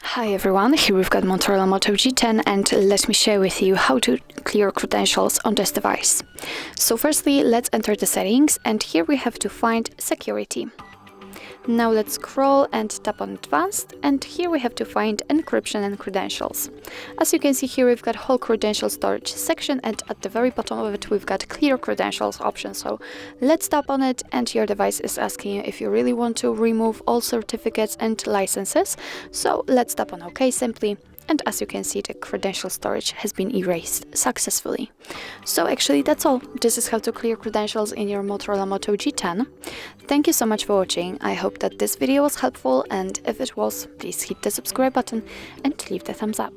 Hi everyone, here we've got Motorola Moto G10 and let me share with you how to clear credentials on this device. So firstly, let's enter the settings and here we have to find security. Now let's scroll and tap on advanced and here we have to find encryption and credentials. As you can see here we've got whole credential storage section and at the very bottom of it we've got clear credentials option. So let's tap on it and your device is asking you if you really want to remove all certificates and licenses. So let's tap on OK simply. And as you can see, the credential storage has been erased successfully. So actually that's all. This is how to clear credentials in your Motorola Moto G10. Thank you so much for watching. I hope that this video was helpful, and if it was, please hit the subscribe button and leave the thumbs up.